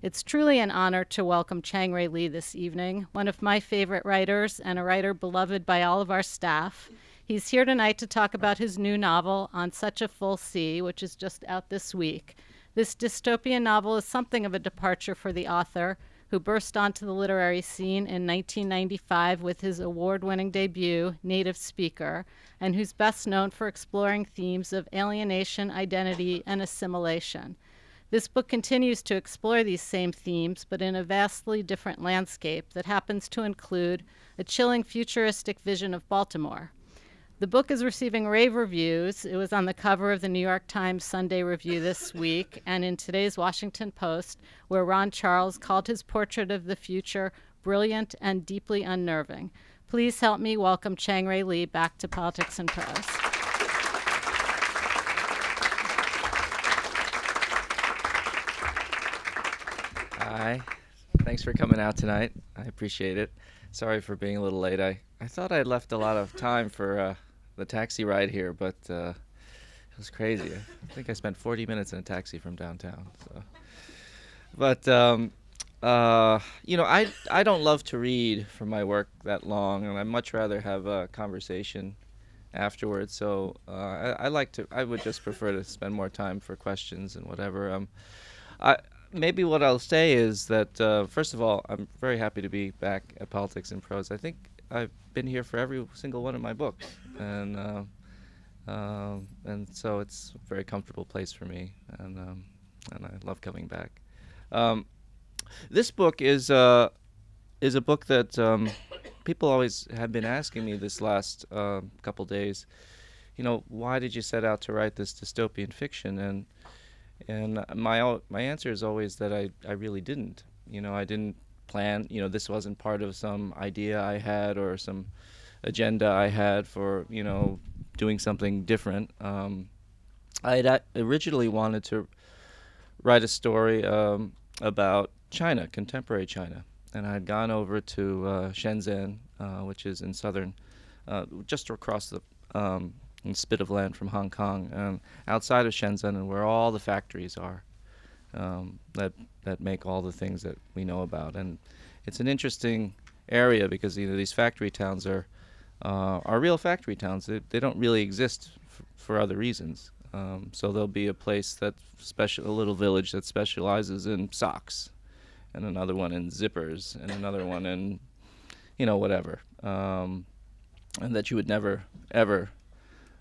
It's truly an honor to welcome Chang-Rae Lee this evening, one of my favorite writers and a writer beloved by all of our staff. He's here tonight to talk about his new novel, On Such a Full Sea, which is just out this week. This dystopian novel is something of a departure for the author, who burst onto the literary scene in 1995 with his award-winning debut, Native Speaker, and who's best known for exploring themes of alienation, identity, and assimilation. This book continues to explore these same themes, but in a vastly different landscape that happens to include a chilling futuristic vision of Baltimore. The book is receiving rave reviews. It was on the cover of the New York Times Sunday Review this week and in today's Washington Post, where Ron Charles called his portrait of the future brilliant and deeply unnerving. Please help me welcome Chang-Rae Lee back to Politics and Prose. Hi. Thanks for coming out tonight. I appreciate it. Sorry for being a little late. I thought I'd left a lot of time for the taxi ride here, but it was crazy. I think I spent 40 minutes in a taxi from downtown. So. But, you know, I don't love to read for my work that long, and I'd much rather have a conversation afterwards. So I would just prefer to spend more time for questions and whatever. Maybe what I'll say is that, first of all, I'm very happy to be back at Politics and Prose. I think I've been here for every single one of my books, and so it's a very comfortable place for me, and I love coming back. This book is a book that people always have been asking me this last couple days. You know, why did you set out to write this dystopian fiction? And my answer is always that I really didn't. You know, I didn't plan. You know, this wasn't part of some idea I had or some agenda I had for, you know, doing something different. I had originally wanted to write a story about China, contemporary China, and I had gone over to Shenzhen, which is in southern, just across the spit of land from Hong Kong, outside of Shenzhen, and where all the factories are that make all the things that we know about. And it's an interesting area because, you know, these factory towns are real factory towns. They don't really exist for other reasons. So there'll be a place a little village that specializes in socks, and another one in zippers, and another one in, you know, whatever, and that you would never ever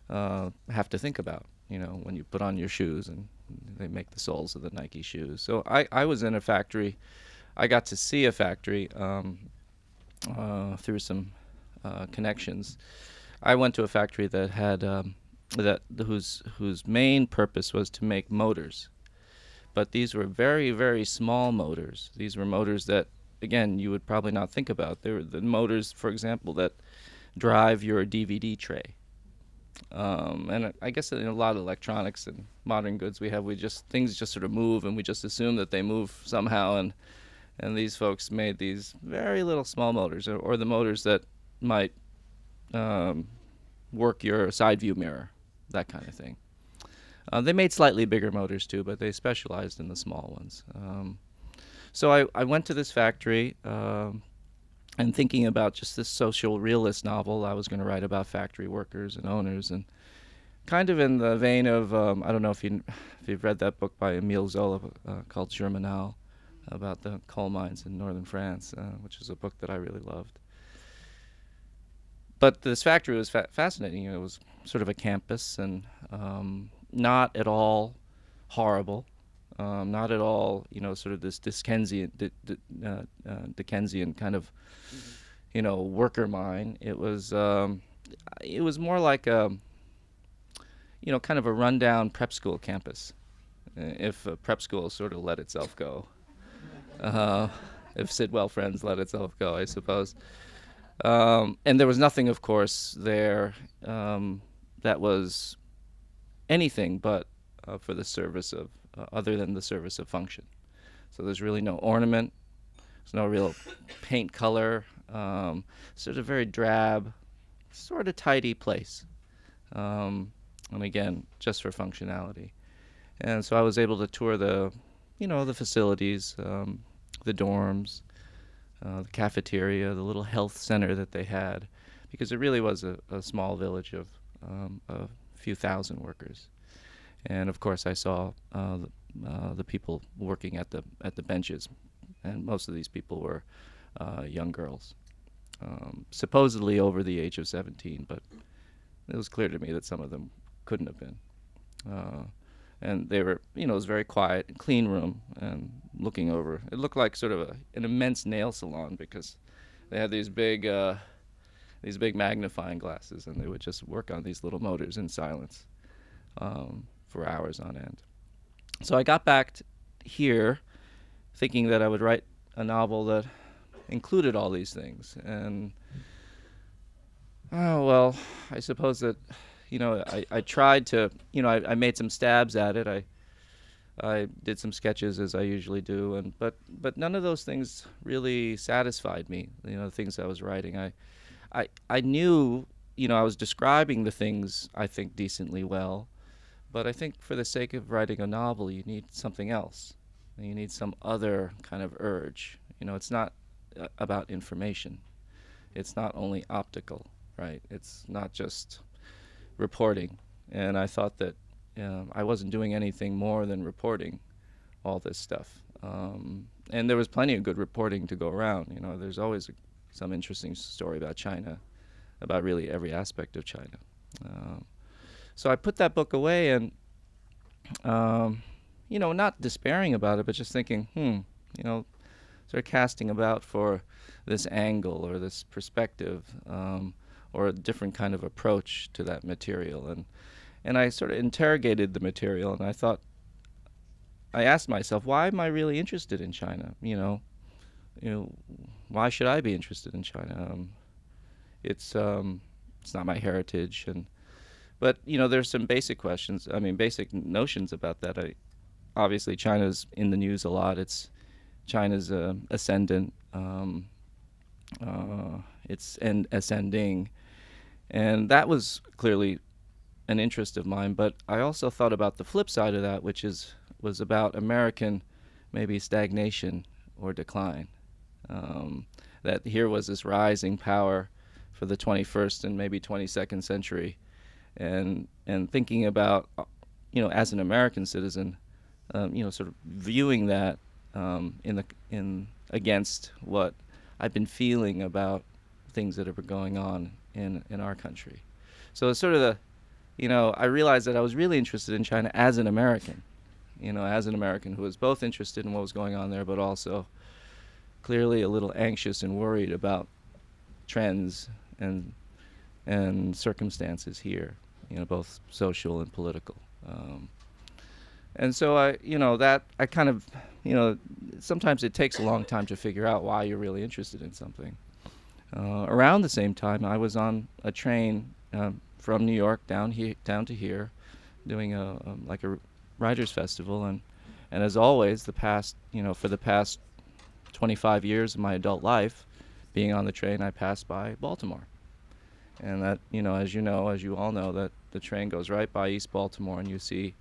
have to think about, you know, when you put on your shoes and they make the soles of the Nike shoes. So I was in a factory. I got to see a factory through some connections. I went to a factory that had whose main purpose was to make motors, but these were very, very small motors. These were motors that, again, you would probably not think about. They were the motors, for example, that drive your DVD tray. And I guess in a lot of electronics and modern goods things just sort of move, and we just assume that they move somehow, and these folks made these very little small motors, or the motors that might work your side view mirror, that kind of thing. They made slightly bigger motors too, but they specialized in the small ones. So I went to this factory and thinking about just this social realist novel I was going to write about factory workers and owners, and kind of in the vein of, I don't know if you've read that book by Émile Zola called Germinal, about the coal mines in northern France, which is a book that I really loved. But this factory was fascinating. You know, it was sort of a campus, and not at all horrible. Not at all, you know, sort of this Dickensian kind of, you know, worker mine. It was more like a, you know, kind of a rundown prep school campus, if prep school sort of let itself go, if Sidwell Friends let itself go, I suppose. And there was nothing, of course, there that was anything but for the service of, other than the service of function. So there's really no ornament, there's no real paint color, sort of very drab, sort of tidy place. And again, just for functionality. And so I was able to tour the the facilities, the dorms, the cafeteria, the little health center that they had, because it really was a small village of a few thousand workers. And of course, I saw the people working at the benches, and most of these people were young girls, supposedly over the age of 17, but it was clear to me that some of them couldn't have been. And they were, it was very quiet, clean room, and looking over. It looked like sort of an immense nail salon, because they had these big magnifying glasses, and they would just work on these little motors in silence for hours on end. So I got back here thinking that I would write a novel that included all these things. And, oh, well, I suppose that, I tried to, I made some stabs at it. I did some sketches, as I usually do, but none of those things really satisfied me, the things I was writing. I knew, I was describing the things, I think, decently well, but I think for the sake of writing a novel, you need something else. You need some other kind of urge. It's not about information. It's not only optical, right? It's not just reporting. And I thought that I wasn't doing anything more than reporting all this stuff. And there was plenty of good reporting to go around. There's always some interesting story about China, about really every aspect of China. So I put that book away, and, not despairing about it, but just thinking, sort of casting about for this angle or this perspective, or a different kind of approach to that material. And I sort of interrogated the material, and I asked myself, why am I really interested in China? Why should I be interested in China? It's not my heritage, but there's some basic questions. Basic notions about that. Obviously, China's in the news a lot. China's ascendant. It's ascending, and that was clearly an interest of mine. But I also thought about the flip side of that, which was about American maybe stagnation or decline. That here was this rising power for the 21st and maybe 22nd century, and thinking about, as an American citizen, sort of viewing that against what I've been feeling about things that have been going on in our country. So it's sort of I realized that I was really interested in China as an American, as an American who was both interested in what was going on there, but also clearly a little anxious and worried about trends and circumstances here, both social and political. And so I kind of, sometimes it takes a long time to figure out why you're really interested in something. Around the same time, I was on a train from New York down to here, doing a writers' festival, and as always, for the past 25 years of my adult life, being on the train, I passed by Baltimore, and that as you all know, that the train goes right by East Baltimore, and you see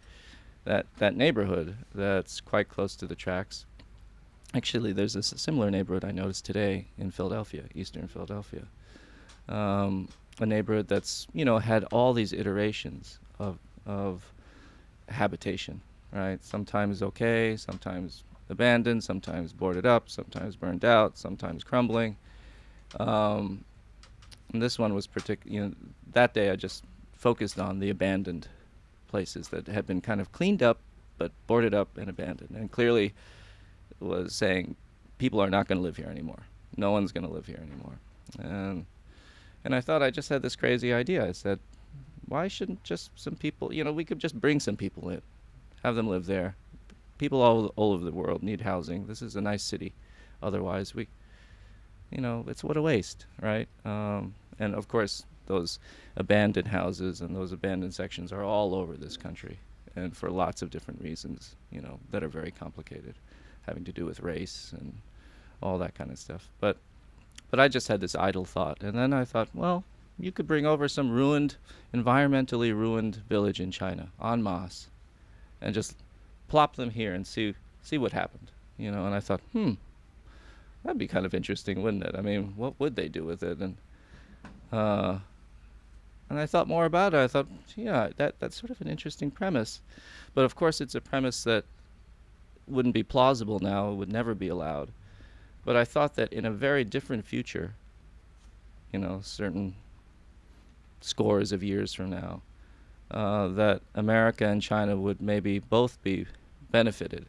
that neighborhood that's quite close to the tracks. Actually, there's a similar neighborhood I noticed today in Philadelphia, eastern Philadelphia. A neighborhood that's, had all these iterations of habitation, right? Sometimes okay, sometimes abandoned, sometimes boarded up, sometimes burned out, sometimes crumbling. And this one was that day I just focused on the abandoned places that had been kind of cleaned up, but boarded up and abandoned. And clearly was saying, people are not going to live here anymore. No one's going to live here anymore. And I thought I just had this crazy idea. I said, why shouldn't just some people, we could just bring some people in, have them live there. People all over the world need housing. This is a nice city. Otherwise, it's what a waste, right? And of course, those abandoned houses and those abandoned sections are all over this country, and for lots of different reasons, that are very complicated, having to do with race and all that kind of stuff. But I just had this idle thought, and then I thought, well, you could bring over some environmentally ruined village in China, en masse, and just plop them here and see see what happened, you know. And I thought, that'd be kind of interesting, wouldn't it? I mean, what would they do with it? And I thought more about it. I thought, yeah, that's sort of an interesting premise. But of course, it's a premise that wouldn't be plausible now, it would never be allowed. But I thought that in a very different future, you know, certain scores of years from now, that America and China would maybe both be benefited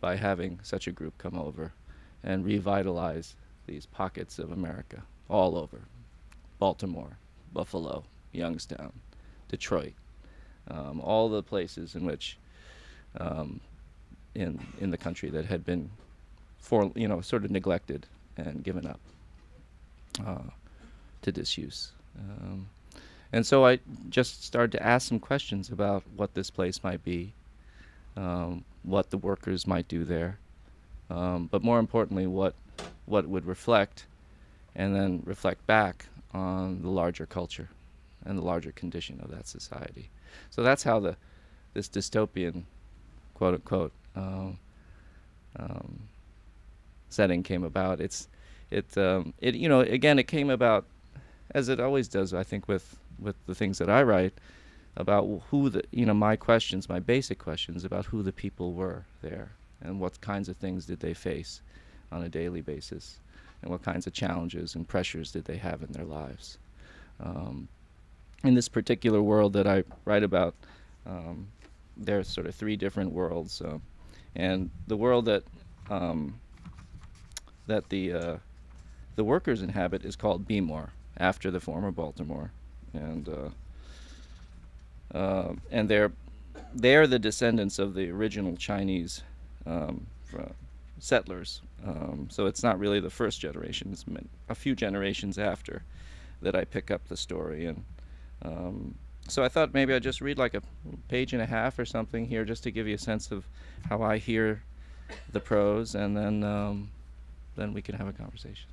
by having such a group come over and revitalize these pockets of America all over. Baltimore, Buffalo, Youngstown, Detroit, all the places in which in the country that had been sort of neglected and given up to disuse. And so I just started to ask some questions about what this place might be, what the workers might do there, but more importantly, what it would reflect, and then reflect back on the larger culture and the larger condition of that society. So that's how this dystopian, quote unquote, setting came about. It came about, as it always does, I think, with the things that I write, about my basic questions about who the people were there and what kinds of things did they face on a daily basis and what kinds of challenges and pressures did they have in their lives. In this particular world that I write about, there are sort of three different worlds, and the world that the workers inhabit is called Baltimore, after the former Baltimore, and they're the descendants of the original Chinese settlers. So it's not really the first generation; it's a few generations after that I pick up the story. And so I thought maybe I'd just read like a page and a half or something here, just to give you a sense of how I hear the prose, and then we can have a conversation.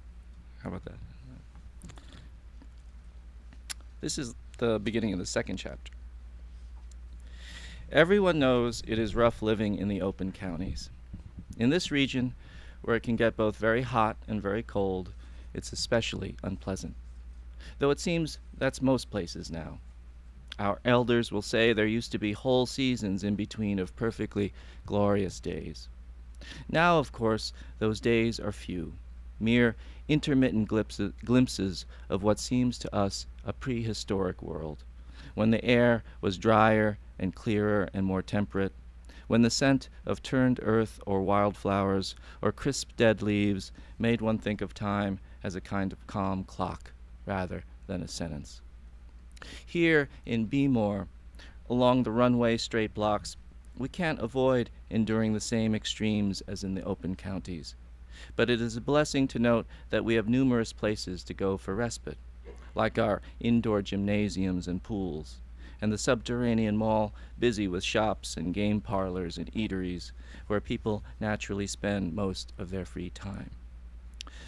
How about that? This is the beginning of the second chapter. Everyone knows it is rough living in the open counties. In this region, where it can get both very hot and very cold, it's especially unpleasant. Though it seems that's most places now. Our elders will say there used to be whole seasons in between of perfectly glorious days. Now, of course, those days are few, mere intermittent glimpses of what seems to us a prehistoric world, when the air was drier and clearer and more temperate, when the scent of turned earth or wildflowers or crisp dead leaves made one think of time as a kind of calm clock rather than a sentence. Here in Baltimore, along the runway straight blocks, we can't avoid enduring the same extremes as in the open counties, but it is a blessing to note that we have numerous places to go for respite, like our indoor gymnasiums and pools, and the subterranean mall busy with shops and game parlors and eateries where people naturally spend most of their free time.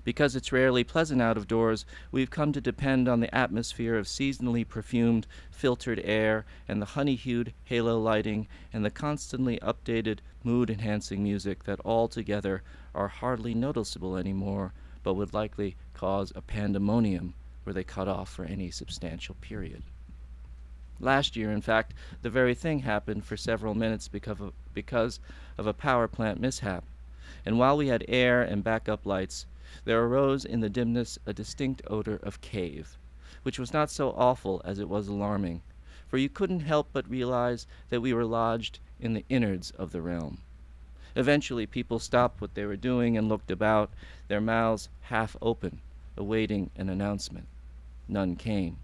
Because it's rarely pleasant out of doors, we've come to depend on the atmosphere of seasonally perfumed, filtered air and the honey-hued halo lighting and the constantly updated, mood-enhancing music that altogether are hardly noticeable anymore, but would likely cause a pandemonium were they cut off for any substantial period. Last year, in fact, the very thing happened for several minutes because of a power plant mishap, and while we had air and backup lights, there arose in the dimness a distinct odor of cave, which was not so awful as it was alarming, for you couldn't help but realize that we were lodged in the innards of the realm. Eventually, people stopped what they were doing and looked about, their mouths half open, awaiting an announcement. None came.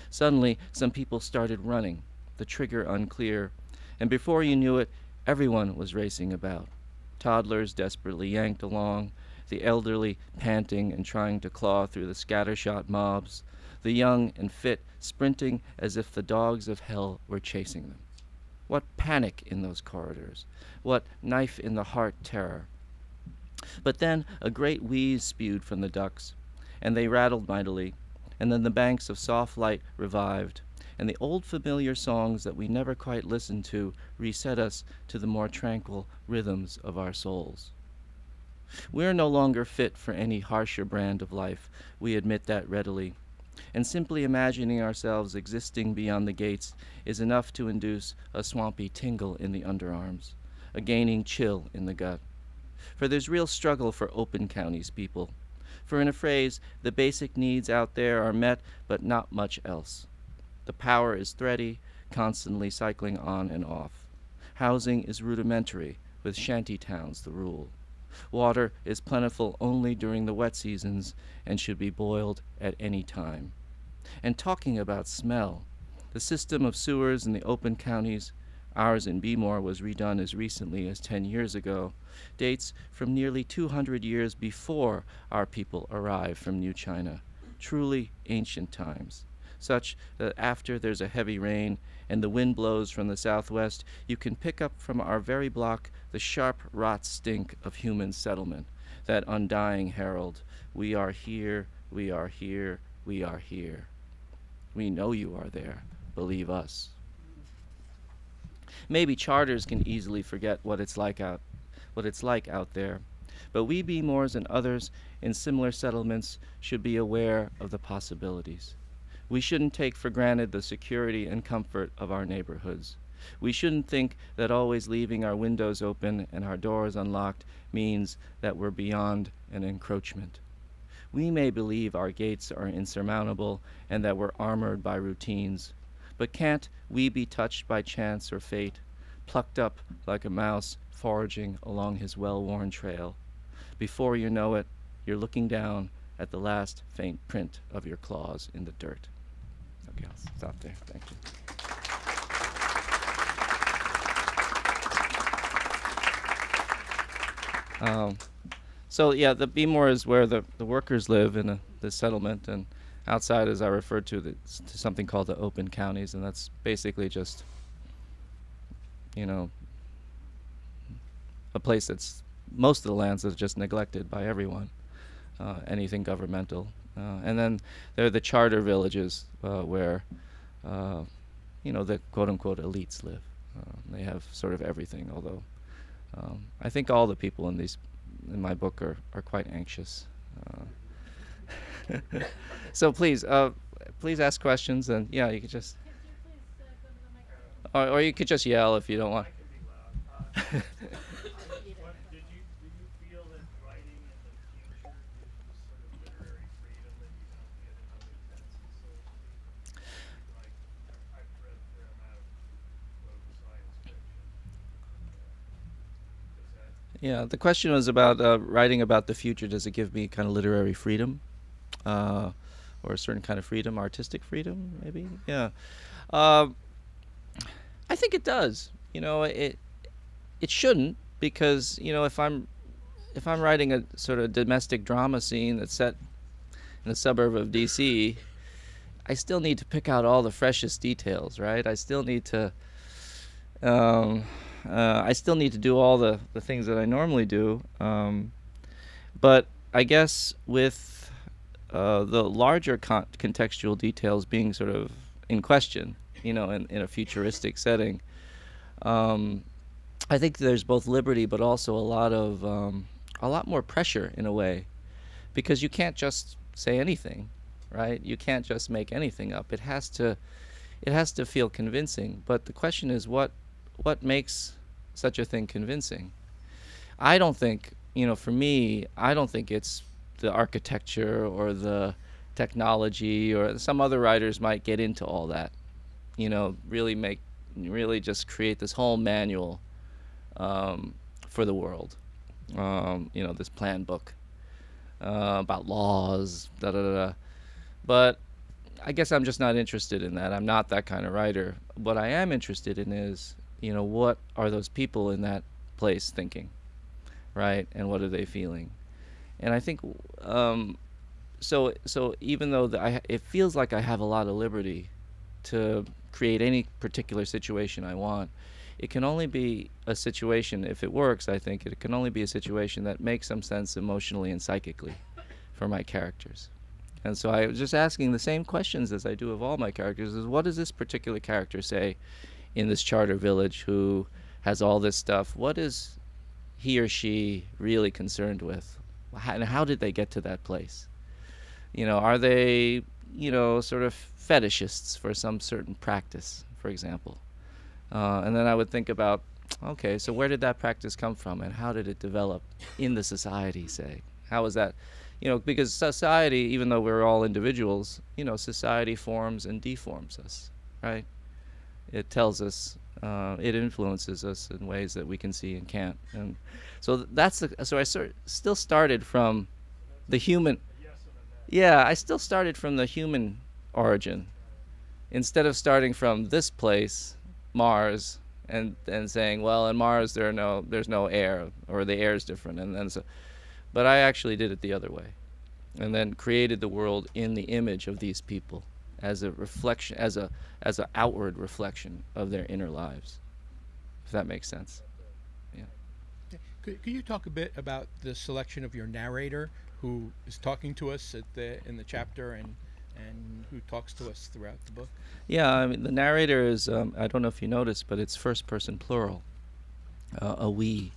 Suddenly, some people started running, the trigger unclear, and before you knew it, everyone was racing about. Toddlers desperately yanked along, the elderly panting and trying to claw through the scattershot mobs, the young and fit sprinting as if the dogs of hell were chasing them. What panic in those corridors! What knife-in-the-heart terror! But then a great wheeze spewed from the ducts, and they rattled mightily, and then the banks of soft light revived, and the old familiar songs that we never quite listened to reset us to the more tranquil rhythms of our souls. We are no longer fit for any harsher brand of life, we admit that readily, and simply imagining ourselves existing beyond the gates is enough to induce a swampy tingle in the underarms, a gaining chill in the gut. For there's real struggle for open counties people. For in a phrase, the basic needs out there are met, but not much else. The power is thready, constantly cycling on and off. Housing is rudimentary, with shanty towns the rule. Water is plentiful only during the wet seasons and should be boiled at any time. And talking about smell, the system of sewers in the open counties, ours in Baltimore was redone as recently as 10 years ago, dates from nearly 200 years before our people arrived from New China, truly ancient times, such that after there's a heavy rain and the wind blows from the southwest, you can pick up from our very block the sharp rot stink of human settlement, that undying herald, we are here, we are here, we are here. We know you are there, believe us. Maybe charters can easily forget what it's like out there, but we Baltimores and others in similar settlements should be aware of the possibilities. We shouldn't take for granted the security and comfort of our neighborhoods. We shouldn't think that always leaving our windows open and our doors unlocked means that we're beyond an encroachment. We may believe our gates are insurmountable and that we're armored by routines, but can't we be touched by chance or fate, plucked up like a mouse foraging along his well-worn trail? Before you know it, you're looking down at the last faint print of your claws in the dirt. Okay, I'll stop there. Thank you. So yeah, the Baltimore is where the workers live in the settlement, and outside, as I referred to something called the open counties, and that's basically just, you know, a place that's, most of the lands is just neglected by everyone, anything governmental. And then there are the charter villages where, you know, the quote-unquote elites live. They have sort of everything, although I think all the people in my book are quite anxious. So please ask questions, and yeah, you could just, or you could just yell if you don't want. Did you feel that writing in the future gives you sort of literary freedom that you don't get in other senses? So, like, I've read a fair amount of science fiction. Does that? Yeah, the question was about writing about the future. Does it give me kind of literary freedom, or a certain kind of freedom, artistic freedom, maybe? Yeah, I think it does. You know, it shouldn't, because, you know, if I'm writing a sort of domestic drama scene that's set in a suburb of D.C., I still need to pick out all the freshest details, right? I still need to do all the things that I normally do. But I guess with the larger contextual details being sort of in question, you know, in a futuristic setting, I think there's both liberty, but also a lot more pressure in a way, because you can't just say anything, right? You can't just make anything up. It has to feel convincing. But the question is, what makes such a thing convincing? I don't think, you know, for me, I don't think it's the architecture or the technology, or some other writers might get into all that, you know, really just create this whole manual for the world, you know, this plan book about laws, But I guess I'm just not interested in that. I'm not that kind of writer. What I am interested in is, you know, what are those people in that place thinking, right? And what are they feeling? And I think, so even though it feels like I have a lot of liberty to create any particular situation I want, it can only be a situation, if it works, I think, it can only be a situation that makes some sense emotionally and psychically for my characters. And so I was just asking the same questions as I do of all my characters, is what does this particular character say in this charter village who has all this stuff? What is he or she really concerned with? And how did they get to that place? You know, are they, you know, sort of fetishists for some certain practice, for example? And then I would think about, okay, so where did that practice come from, and how did it develop in the society, say? How was that? You know, because society, even though we're all individuals, you know, society forms and deforms us, right? It tells us, it influences us in ways that we can see and can't. And so that's the, so I still started from the human. Yeah, I still started from the human origin, instead of starting from this place, Mars, and saying, well, in Mars there's no air, or the air is different, and then so. But I actually did it the other way, and then created the world in the image of these people, as a reflection, as an outward reflection of their inner lives, if that makes sense. Yeah. Could you talk a bit about the selection of your narrator, who is talking to us in the chapter, and who talks to us throughout the book? Yeah, I mean, the narrator is, I don't know if you noticed, but it's first person plural, a we.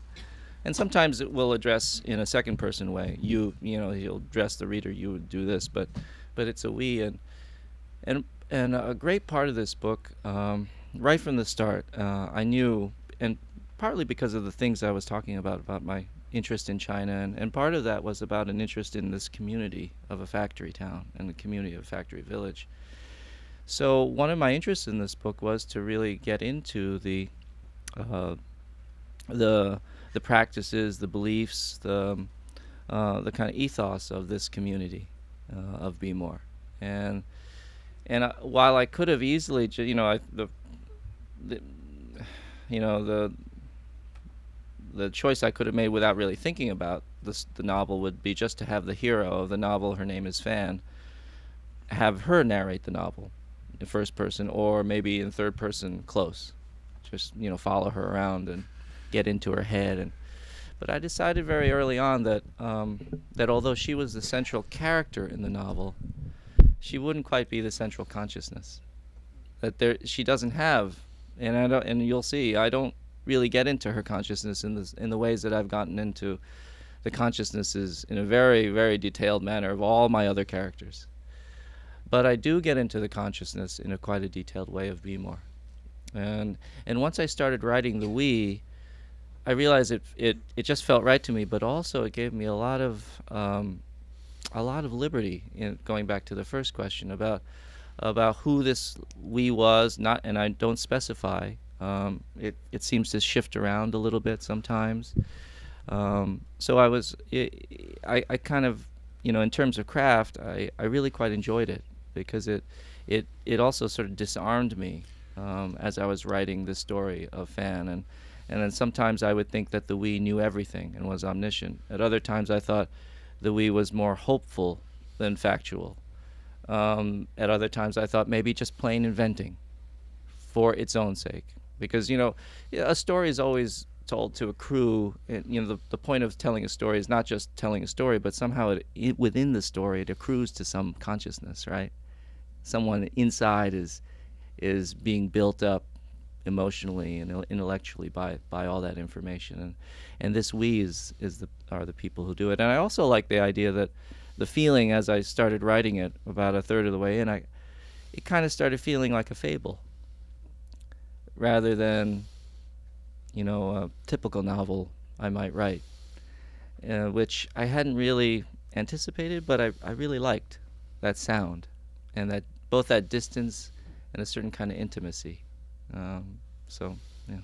And sometimes it will address in a second person way. You know, he'll address the reader, you would do this, but it's a we. And a great part of this book, right from the start, I knew, and partly because of the things I was talking about my interest in China, and part of that was about an interest in this community of a factory town and the community of a factory village. So one of my interests in this book was to really get into the practices, the beliefs, the kind of ethos of this community of Be More. And while I could have easily, you know, the choice I could have made without really thinking about the novel would be just to have the hero of the novel, her name is Fan, have her narrate the novel in first person, or maybe in third person close. Just, you know, follow her around and get into her head. But I decided very early on that that although she was the central character in the novel, she wouldn't quite be the central consciousness. That she doesn't have, and you'll see, I don't really get into her consciousness in the ways that I've gotten into the consciousnesses in a very, very detailed manner of all my other characters. But I do get into the consciousness in quite a detailed way of Be More. And once I started writing the we, I realized it just felt right to me, but also it gave me a lot of liberty in going back to the first question about who this we was, and I don't specify. It seems to shift around a little bit sometimes. So I kind of, you know, in terms of craft, I really quite enjoyed it, because it also sort of disarmed me as I was writing the story of Fan. And then sometimes I would think that the we knew everything and was omniscient. At other times I thought the we was more hopeful than factual. At other times I thought maybe just plain inventing for its own sake. Because, you know, a story is always told to accrue, and, you know, the point of telling a story is not just telling a story, but somehow within the story it accrues to some consciousness, right? Someone inside is being built up emotionally and intellectually by all that information, and this we are the people who do it. And I also like the idea that the feeling, as I started writing it about a third of the way in, it kind of started feeling like a fable, rather than, you know, a typical novel I might write, which I hadn't really anticipated, but I really liked that sound, and that both that distance and a certain kind of intimacy. So, yeah.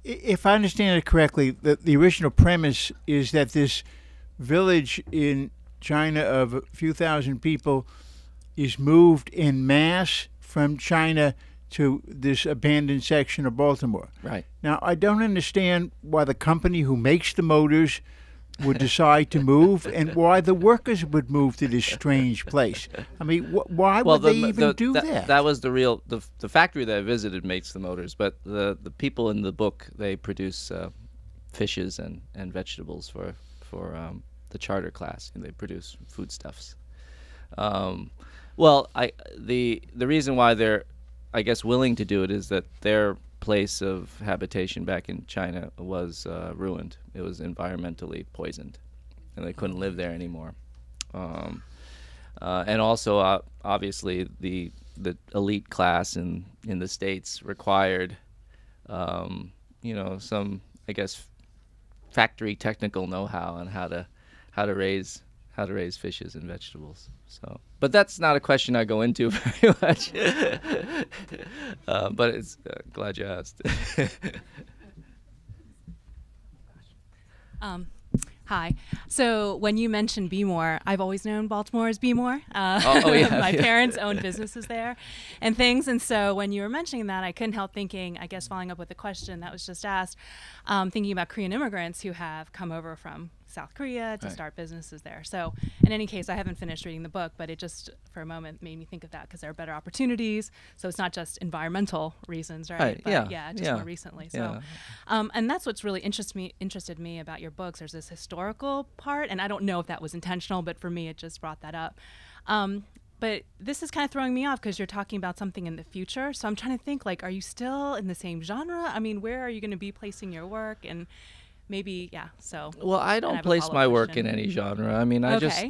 If I understand it correctly, the original premise is that this village in China of a few thousand people is moved en masse from China to this abandoned section of Baltimore. Right. Now, I don't understand why the company who makes the motors would decide to move, and why the workers would move to this strange place. I mean, why would they even do that? That was the factory that I visited makes the motors, but the people in the book, they produce fishes and vegetables for the charter class, and they produce foodstuffs. Well, the reason why they're, I guess, willing to do it is that their place of habitation back in China was ruined. It was environmentally poisoned, and they couldn't live there anymore. And also, obviously, the elite class in the States required, some, I guess, factory technical know-how on how to raise fishes and vegetables. So, but that's not a question I go into very much. But it's glad you asked. Hi. So when you mentioned Be More, I've always known Baltimore as Be More. Yeah. My parents owned businesses there and things. And so when you were mentioning that, I couldn't help thinking, I guess following up with the question that was just asked, thinking about Korean immigrants who have come over from South Korea to start businesses there. So in any case, I haven't finished reading the book, but it just for a moment made me think of that because there are better opportunities. So it's not just environmental reasons, right? But more recently. So, and that's what's really interested me about your books. There's this historical part, and I don't know if that was intentional, but for me, it just brought that up. But this is kind of throwing me off because you're talking about something in the future. So I'm trying to think, like, are you still in the same genre? I mean, where are you going to be placing your work? And maybe, so. Well, I don't place my work in any genre. I mean, I just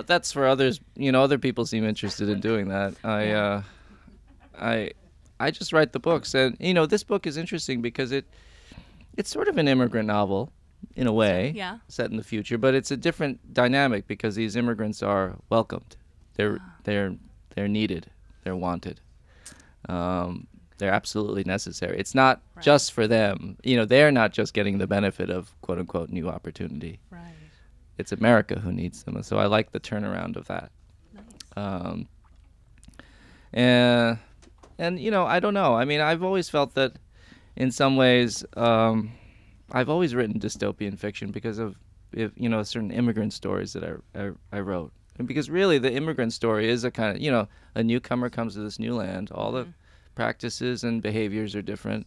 that's for others. Other people seem interested in doing that. I just write the books, and this book is interesting because it's sort of an immigrant novel in a way, set in the future, but it's a different dynamic because these immigrants are welcomed. They're needed. They're wanted. They're absolutely necessary. It's not just for them. They're not just getting the benefit of quote unquote new opportunity. Right. It's America who needs them. So I like the turnaround of that. Nice. And I don't know. I mean, I've always felt that in some ways, I've always written dystopian fiction because of certain immigrant stories that I wrote. And because really the immigrant story is a kind of, a newcomer comes to this new land, all the practices and behaviors are different,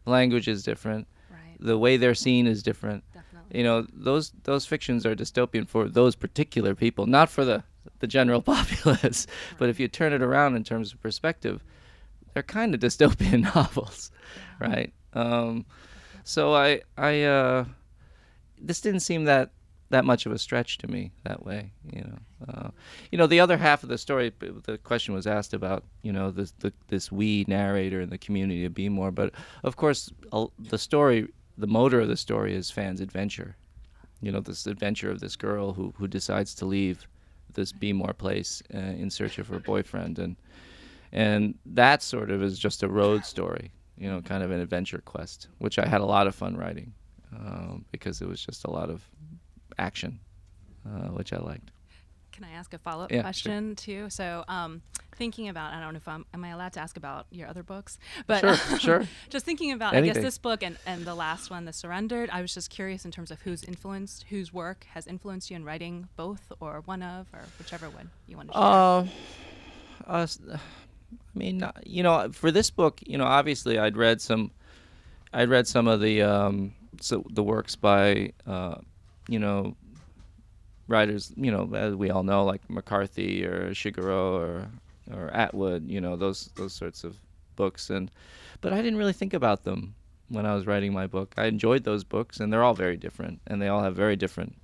language is different, the way they're seen is different. Definitely. Those fictions are dystopian for those particular people, not for the general populace. But if you turn it around in terms of perspective, they're kind of dystopian novels, right? So I this didn't seem that much of a stretch to me that way, the other half of the story, the question was asked about, this we narrator in the community of Be More, but of course the motor of the story is Fan's adventure, this adventure of this girl who decides to leave this Be More place in search of her boyfriend, and that sort of is just a road story, kind of an adventure quest, which I had a lot of fun writing because it was just a lot of action, which I liked. Can I ask a follow-up Yeah, question too? So thinking about, I don't know if am I allowed to ask about your other books? But Sure. Just thinking about, Anything. I guess this book and the last one, The Surrendered, I was just curious in terms of whose work has influenced you in writing both or one of, or whichever one you want to share. I mean, for this book, obviously I'd read some of the works by, writers, as we all know, like McCarthy or Shigeru or Atwood, those sorts of books. But I didn't really think about them when I was writing my book. I enjoyed those books, and they're all very different, and they all have very different,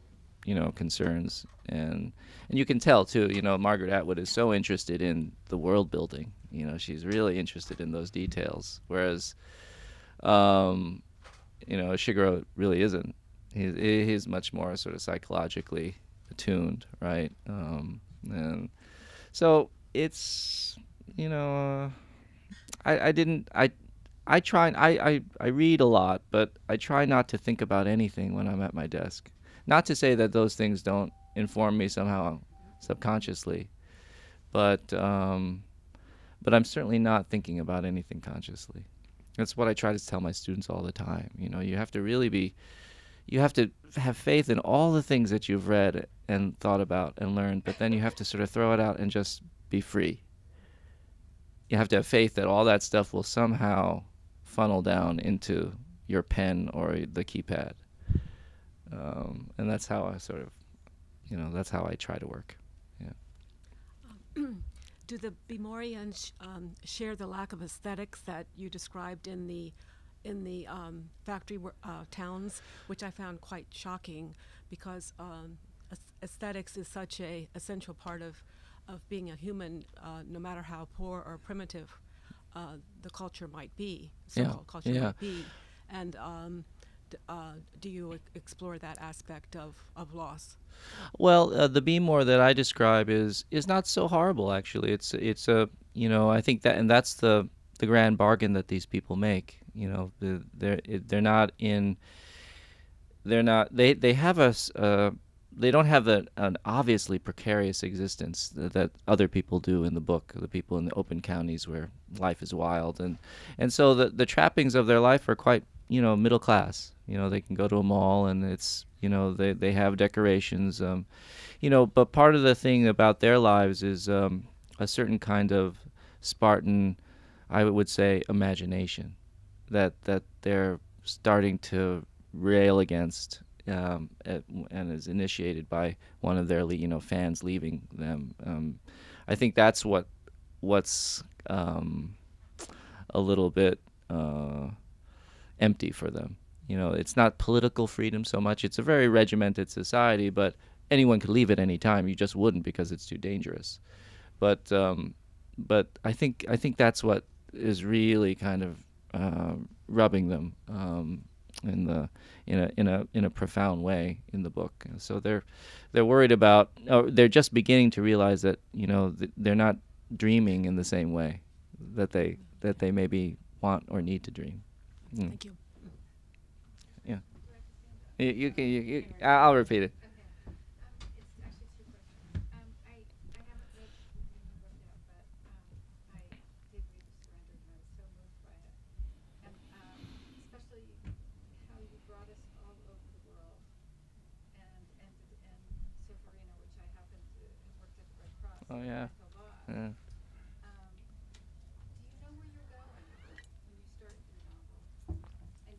concerns. And you can tell too, Margaret Atwood is so interested in the world building. She's really interested in those details, whereas, Shigeru really isn't. He's much more sort of psychologically attuned, right? And so it's, I read a lot, but I try not to think about anything when I'm at my desk. Not to say that those things don't inform me somehow subconsciously, but I'm certainly not thinking about anything consciously. That's what I try to tell my students all the time. You have to have faith in all the things that you've read and thought about and learned, but then you have to sort of throw it out and just be free. You have to have faith that all that stuff will somehow funnel down into your pen or the keypad. And that's how I sort of, that's how I try to work. Yeah. do the Bimorians share the lack of aesthetics that you described in the factory towns, which I found quite shocking, because aesthetics is such a essential part of being a human, no matter how poor or primitive the culture might be, so-called culture might be. And do you explore that aspect of loss? Well, the Bmore that I describe is not so horrible, actually. It's a, you know, I think that, and that's the grand bargain that these people make. You know, they're not in, they have they don't have an obviously precarious existence that other people do in the book, the people in the open counties where life is wild, and so the trappings of their life are quite, you know, middle class. You know, they can go to a mall and it's, you know, they have decorations, you know, but part of the thing about their lives is a certain kind of Spartan, I would say, imagination that they're starting to rail against, and is initiated by one of their, you know, fans leaving them. I think that's what's a little bit empty for them. You know, it's not political freedom so much. It's a very regimented society, but anyone could leave at any time. You just wouldn't because it's too dangerous. But I think that's what is really kind of rubbing them in a profound way in the book. So they're worried about, or they're just beginning to realize that, you know, they're not dreaming in the same way that they maybe want or need to dream. Thank you. Yeah. You can. I'll repeat it. It's actually two questions. I haven't read the new book yet, but I did read The Surrender and I was so moved by it. And especially how you brought us all over the world and Sofarino, which I happen to have worked at the Red Cross. Oh, yeah. A lot. Yeah. Do you know where you're going when you start your novel? And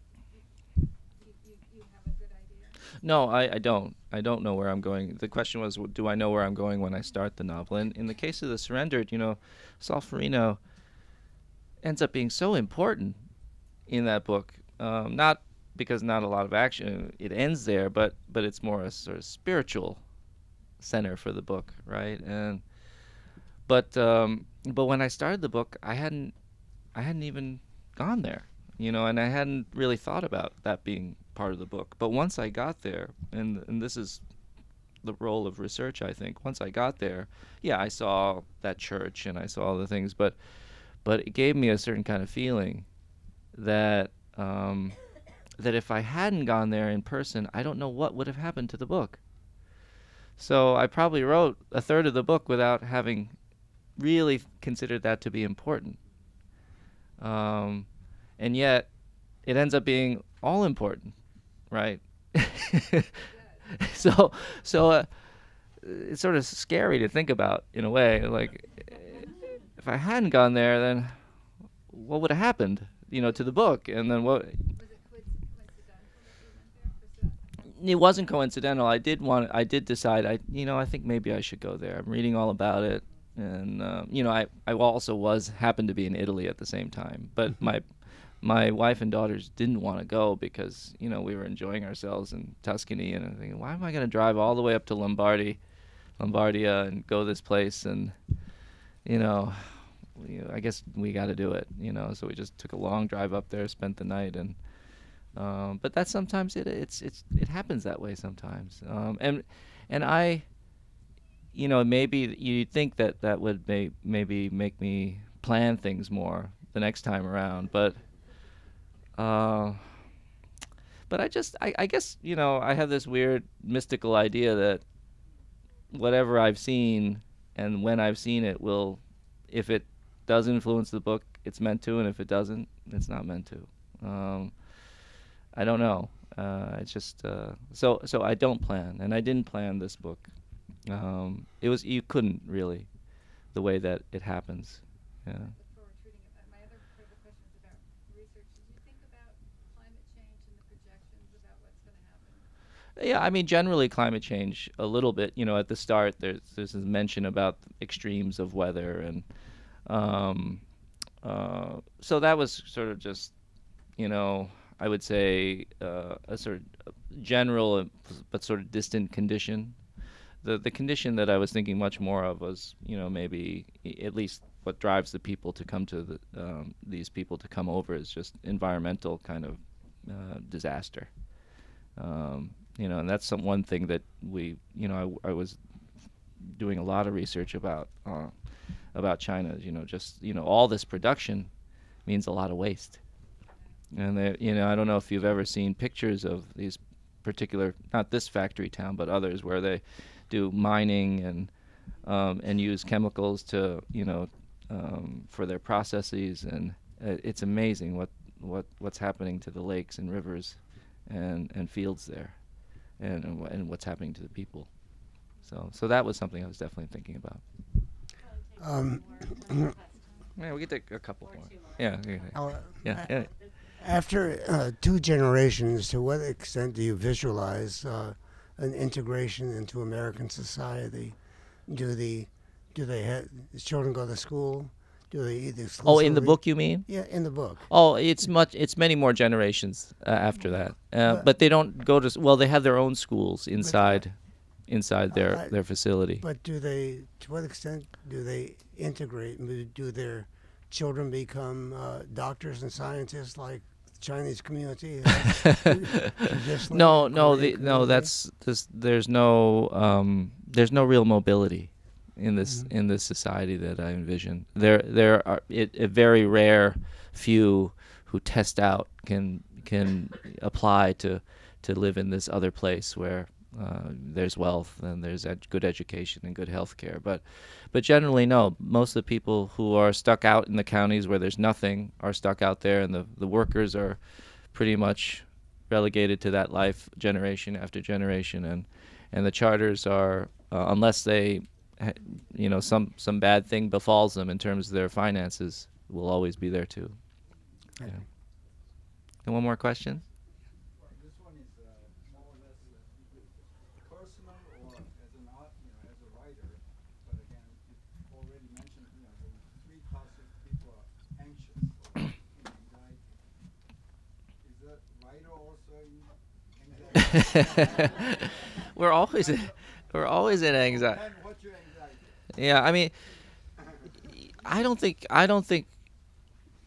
you have a good idea? No, I don't. I don't know where I'm going. The question was, do I know where I'm going when I start the novel? And in the case of The Surrendered, you know, Solferino ends up being so important in that book. Not because not a lot of action, it ends there, but it's more a sort of spiritual center for the book, right? And but when I started the book, I hadn't even gone there, you know, and I hadn't really thought about that being part of the book. But once I got there, and this is the role of research, I think. Once I got there, yeah, I saw that church and I saw all the things, but it gave me a certain kind of feeling that that if I hadn't gone there in person, I don't know what would have happened to the book. So I probably wrote a third of the book without having really considered that to be important. And yet, it ends up being all important, right? So it's sort of scary to think about in a way. Like, if I hadn't gone there, then what would have happened, you know, to the book? And then what? Was it coincidental that you went there for so? It wasn't coincidental. I did decide. I think maybe I should go there. I'm reading all about it, and I also happened to be in Italy at the same time. But my wife and daughters didn't want to go because, you know, we were enjoying ourselves in Tuscany, and I'm thinking, why am I going to drive all the way up to Lombardia and go this place? And, you know, I guess we got to do it, you know. So we just took a long drive up there, spent the night, and but that sometimes it happens that way sometimes. And I, you know, maybe you'd think that would maybe make me plan things more the next time around, but I guess, you know, I have this weird mystical idea that whatever I've seen and when I've seen it will, if it does influence the book, it's meant to, and if it doesn't, it's not meant to. I don't know. It's just so I don't plan, and I didn't plan this book. You couldn't really, the way that it happens. Yeah. Forward to reading it. My other further question is about research. Did you think about climate change and the projections about what's going to happen? Yeah, I mean, generally climate change a little bit. You know, at the start, there's this mention about extremes of weather, and so that was sort of just, you know, I would say a sort of general but sort of distant condition. The condition that I was thinking much more of was, you know, maybe at least what drives the people to come to these people to come over is just environmental kind of disaster. You know, and that's one thing that we, you know, I was doing a lot of research about China. You know, just, you know, all this production means a lot of waste. And you know, I don't know if you've ever seen pictures of these particular, not this factory town, but others where they do mining and use chemicals to, you know, for their processes, and it's amazing what's happening to the lakes and rivers and fields there, and what's happening to the people. So that was something I was definitely thinking about. Yeah, we get to a couple more. Yeah. Yeah. After 2 generations, to what extent do you visualize an integration into American society? Do the children go to school? Do they eat exclusively? Oh, in the book, you mean? Yeah, in the book. Oh, it's many more generations after that. But they don't go to. Well, they have their own schools inside their facility. But to what extent do they integrate? Do their children become doctors and scientists like the Chinese community? No. There's no real mobility in this society that I envision. There are a very rare few who test out can apply to live in this other place where there's wealth and there's good education and good health care. But generally, no. Most of the people who are stuck out in the counties where there's nothing are stuck out there, and the workers are pretty much relegated to that life generation after generation. And the charters are, unless they, you know, some bad thing befalls them in terms of their finances, will always be there too. Yeah. And one more question? This one is more or less personal, or as an art, you know, as a writer. But again, you already mentioned, you know, the 3 types of people are anxious or anxiety. Is that writer also in anxiety? We're always in anxiety. What's your anxiety? Yeah, I mean, I don't think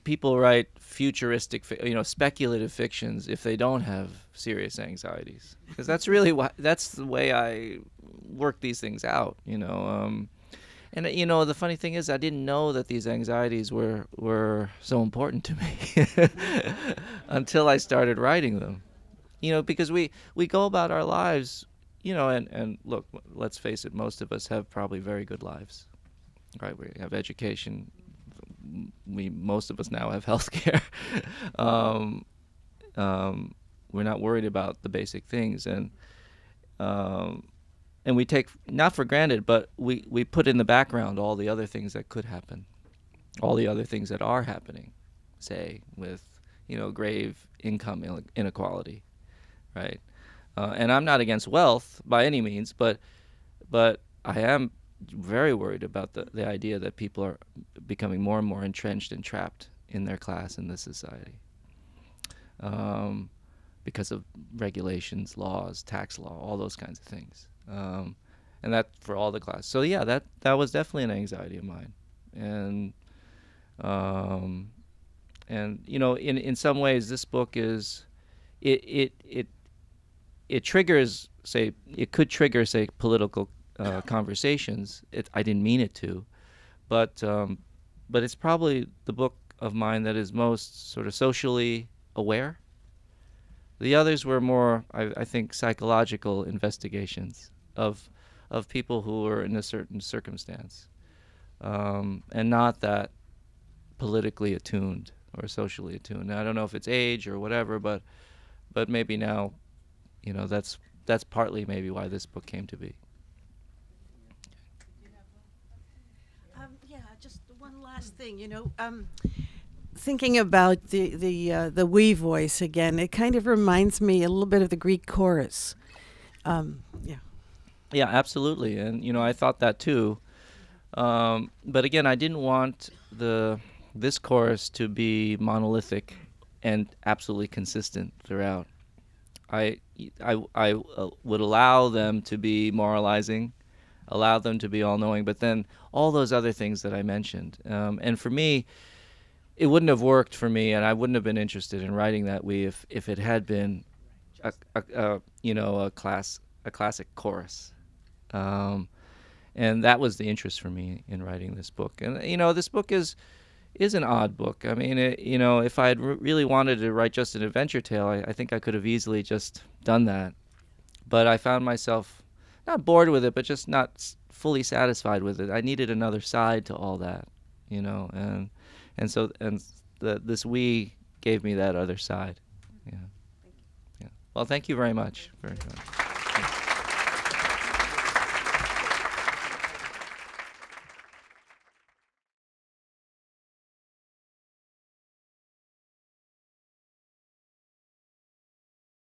people write futuristic, speculative fictions if they don't have serious anxieties, because that's really that's the way I work these things out, you know. And you know, the funny thing is, I didn't know that these anxieties were so important to me until I started writing them. You know, because we go about our lives, you know, and look, let's face it, most of us have probably very good lives, right? We have education. Most of us now have health care. We're not worried about the basic things, and we take, not for granted, but we put in the background all the other things that could happen, all the other things that are happening, say with, you know, grave income inequality, right? And I'm not against wealth by any means, but I am very worried about the idea that people are becoming more and more entrenched and trapped in their class in this society, because of regulations, laws, tax law, all those kinds of things, and that for all the class. So yeah, that was definitely an anxiety of mine, and you know, in some ways, this book is it triggers, say, it could trigger, say, political conversations. I didn't mean it to, but it's probably the book of mine that is most sort of socially aware. The others were more, I think, psychological investigations of people who were in a certain circumstance, and not that politically attuned or socially attuned. Now, I don't know if it's age or whatever, but maybe now, you know, that's partly maybe why this book came to be. Yeah, just one last thing, you know, thinking about the we voice again, it kind of reminds me a little bit of the Greek chorus, Yeah. Yeah, absolutely. And, you know, I thought that too. But again, I didn't want this chorus to be monolithic and absolutely consistent throughout. I would allow them to be moralizing, allow them to be all-knowing, but then all those other things that I mentioned. And for me, it wouldn't have worked for me, and I wouldn't have been interested in writing that way if it had been a classic chorus. And that was the interest for me in writing this book. And you know, this book is an odd book. I mean, if I had really wanted to write just an adventure tale, I think I could have easily just done that. But I found myself not bored with it, but just not fully satisfied with it. I needed another side to all that, you know, and so this we gave me that other side. Yeah. Yeah. Well, thank you very much for coming.